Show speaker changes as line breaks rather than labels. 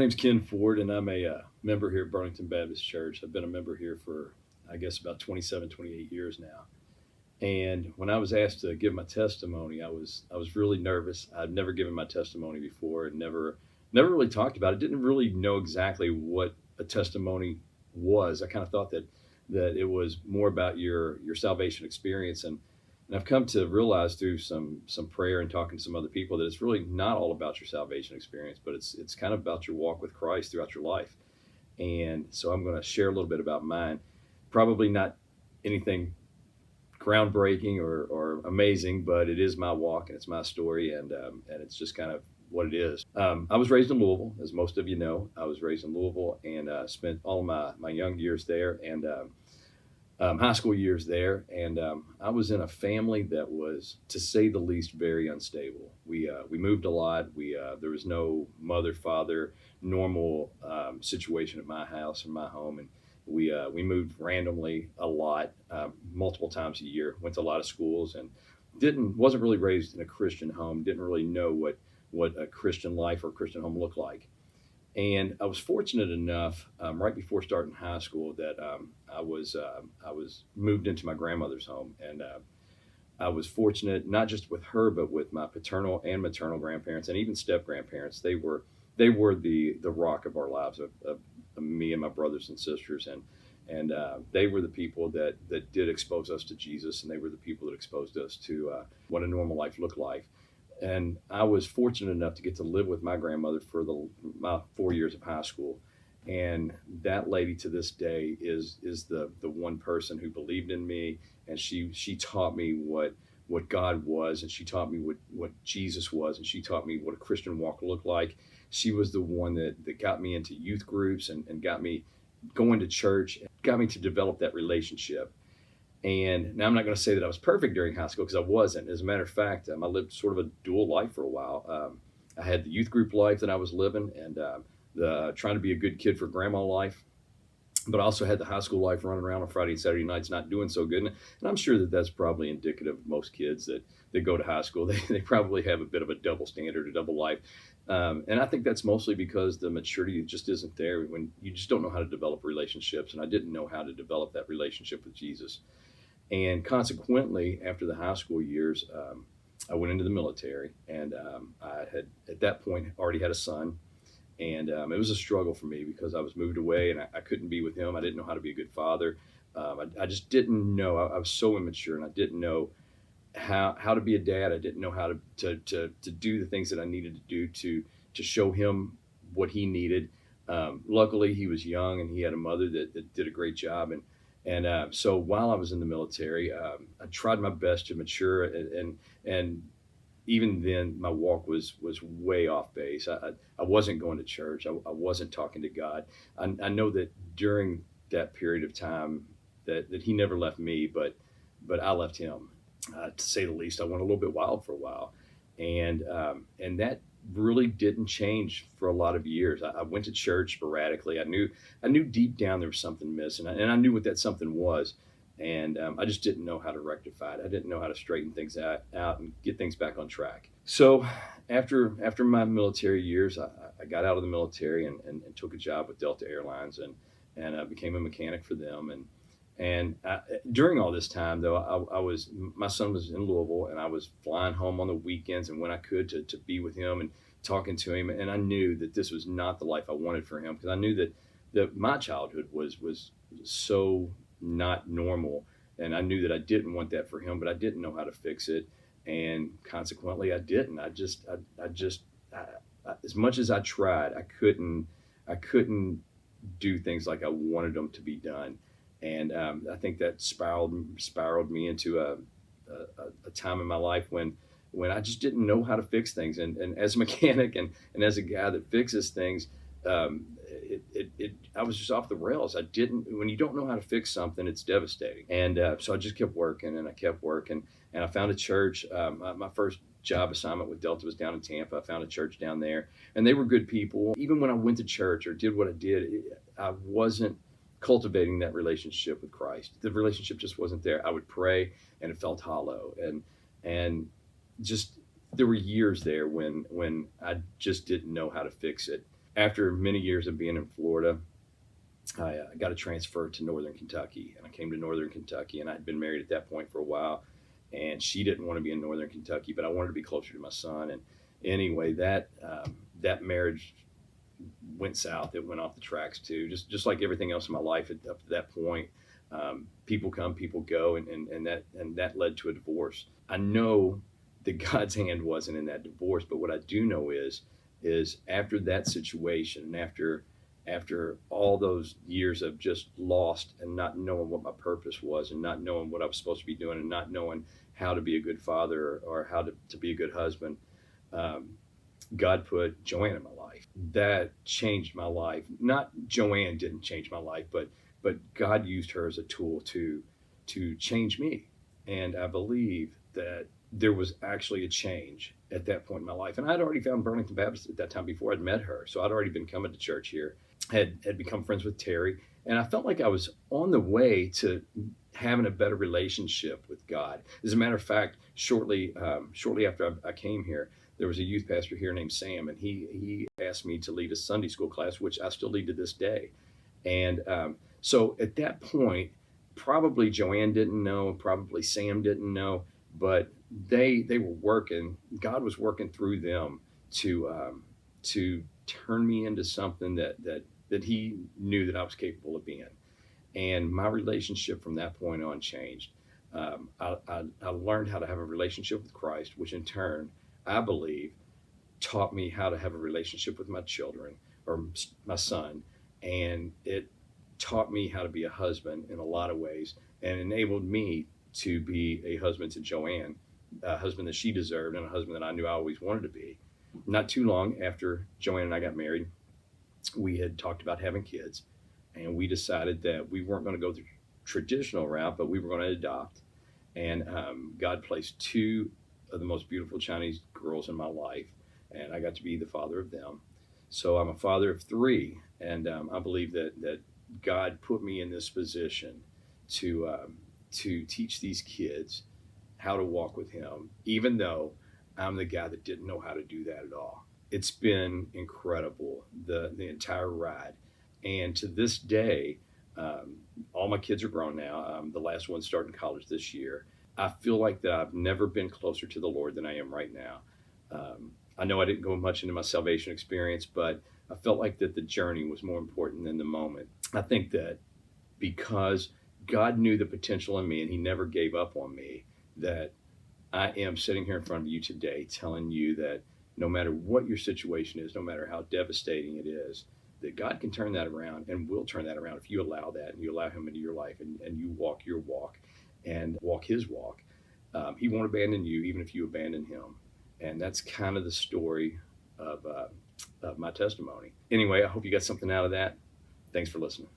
name's Ken Ford, and I'm a member here at Burlington Baptist Church. I've been a member here for, I guess, about 27, 28 years now. And when I was asked to give my testimony, I was really nervous. I'd never given my testimony before, and never really talked about it. Didn't really know exactly what a testimony was. I kind of thought that it was more about your salvation experience, and I've come to realize through some prayer and talking to some other people that it's really not all about your salvation experience, but it's kind of about your walk with Christ throughout your life. And so I'm going to share a little bit about mine. Probably not anything groundbreaking or amazing, but it is my walk and it's my story, and it's just kind of what it is. I was raised in Louisville, as most of you know. I was raised in Louisville and spent all of my young years there and high school years there. And I was in a family that was, to say the least, very unstable. We moved a lot. There was no mother, father, normal situation at my house or my home, and we moved randomly a lot, multiple times a year. Went to a lot of schools and wasn't really raised in a Christian home. Didn't really know what a Christian life or a Christian home looked like. And I was fortunate enough, right before starting high school, that I was moved into my grandmother's home, and I was fortunate not just with her, but with my paternal and maternal grandparents, and even step grandparents. They were the rock of our lives, of me and my brothers and sisters, and they were the people that did expose us to Jesus, and they were the people that exposed us to what a normal life looked like. And I was fortunate enough to get to live with my grandmother for my 4 years of high school. And that lady to this day is the one person who believed in me, and she taught me what God was, and she taught me what Jesus was, and she taught me what a Christian walk looked like. She was the one that got me into youth groups and got me going to church, got me to develop that relationship. And now I'm not going to say that I was perfect during high school, because I wasn't. As a matter of fact, I lived sort of a dual life for a while. I had the youth group life that I was living, and the trying to be a good kid for grandma life. But I also had the high school life, running around on Friday and Saturday nights, not doing so good. And I'm sure that that's probably indicative of most kids that go to high school. They probably have a bit of a double standard, a double life. And I think that's mostly because the maturity just isn't there when you just don't know how to develop relationships. And I didn't know how to develop that relationship with Jesus. And consequently, after the high school years, I went into the military, and I had at that point already had a son. And it was a struggle for me because I was moved away, and I couldn't be with him. I didn't know how to be a good father. I just didn't know. I was so immature, and I didn't know how to be a dad. I didn't know how to do the things that I needed to do to show him what he needed. Luckily, he was young, and he had a mother that did a great job. And so while I was in the military, I tried my best to mature, and even then, my walk was way off base. I wasn't going to church. I wasn't talking to God. I know that during that period of time that he never left me, but I left him. To say the least, I went a little bit wild for a while, and that really didn't change for a lot of years. I went to church sporadically. I knew deep down there was something missing, and I knew what that something was. And I just didn't know how to rectify it. I didn't know how to straighten things out and get things back on track. So after my military years, I got out of the military and took a job with Delta Airlines, and I became a mechanic for them. And during all this time, though, my son was in Louisville, and I was flying home on the weekends and when I could to be with him and talking to him. And I knew that this was not the life I wanted for him, because I knew that my childhood was so not normal, and I knew that I didn't want that for him, but I didn't know how to fix it, and consequently I didn't. As much as I tried, I couldn't do things like I wanted them to be done. And I think that spiraled me into a time in my life when I just didn't know how to fix things. And as a mechanic and as a guy that fixes things, I was just off the rails. When you don't know how to fix something, it's devastating. And so I just kept working, and I kept working, and I found a church. My first job assignment with Delta was down in Tampa. I found a church down there, and they were good people. Even when I went to church or did what I did, I wasn't cultivating that relationship with Christ. The relationship just wasn't there. I would pray, and it felt hollow, and just there were years there when I just didn't know how to fix it. After many years of being in Florida, I got a transfer to Northern Kentucky, and I came to Northern Kentucky, and I'd been married at that point for a while, and she didn't want to be in Northern Kentucky, but I wanted to be closer to my son. And anyway, that marriage went south. It went off the tracks too, just like everything else in my life up to that point. People come, people go, and that led to a divorce. I know that God's hand wasn't in that divorce, but what I do know is after that situation, and after all those years of just lost and not knowing what my purpose was, and not knowing what I was supposed to be doing, and not knowing how to be a good father or how to be a good husband, um, God put Joanne in my life. That changed my life. Not Joanne didn't change my life, but God used her as a tool to change me. And I believe that there was actually a change at that point in my life. And I'd already found Burlington Baptist at that time before I'd met her. So I'd already been coming to church here, had become friends with Terry. And I felt like I was on the way to having a better relationship with God. As a matter of fact, shortly after I came here, there was a youth pastor here named Sam, and he asked me to lead a Sunday school class, which I still lead to this day. And so at that point, probably Joanne didn't know, probably Sam didn't know, but they were working. God was working through them to turn me into something that He knew that I was capable of being. And my relationship from that point on changed. I learned how to have a relationship with Christ, which in turn, I believe, taught me how to have a relationship with my children or my son. And it taught me how to be a husband in a lot of ways, and enabled me to be a husband to Joanne, a husband that she deserved, and a husband that I knew I always wanted to be. Not too long after Joanne and I got married, we had talked about having kids, and we decided that we weren't going to go the traditional route, but we were going to adopt. And God placed two of the most beautiful Chinese girls in my life, and I got to be the father of them. So I'm a father of three, and I believe that God put me in this position to teach these kids how to walk with Him, even though I'm the guy that didn't know how to do that at all. It's been incredible, the entire ride. And to this day, all my kids are grown now. The last one's starting college this year. I feel like that I've never been closer to the Lord than I am right now. I know I didn't go much into my salvation experience, but I felt like that the journey was more important than the moment. I think that because God knew the potential in me and He never gave up on me, that I am sitting here in front of you today telling you that no matter what your situation is, no matter how devastating it is, that God can turn that around and will turn that around if you allow that and you allow Him into your life, and you walk your walk and walk His walk. He won't abandon you even if you abandon Him. And that's kind of the story of my testimony. Anyway, I hope you got something out of that. Thanks for listening.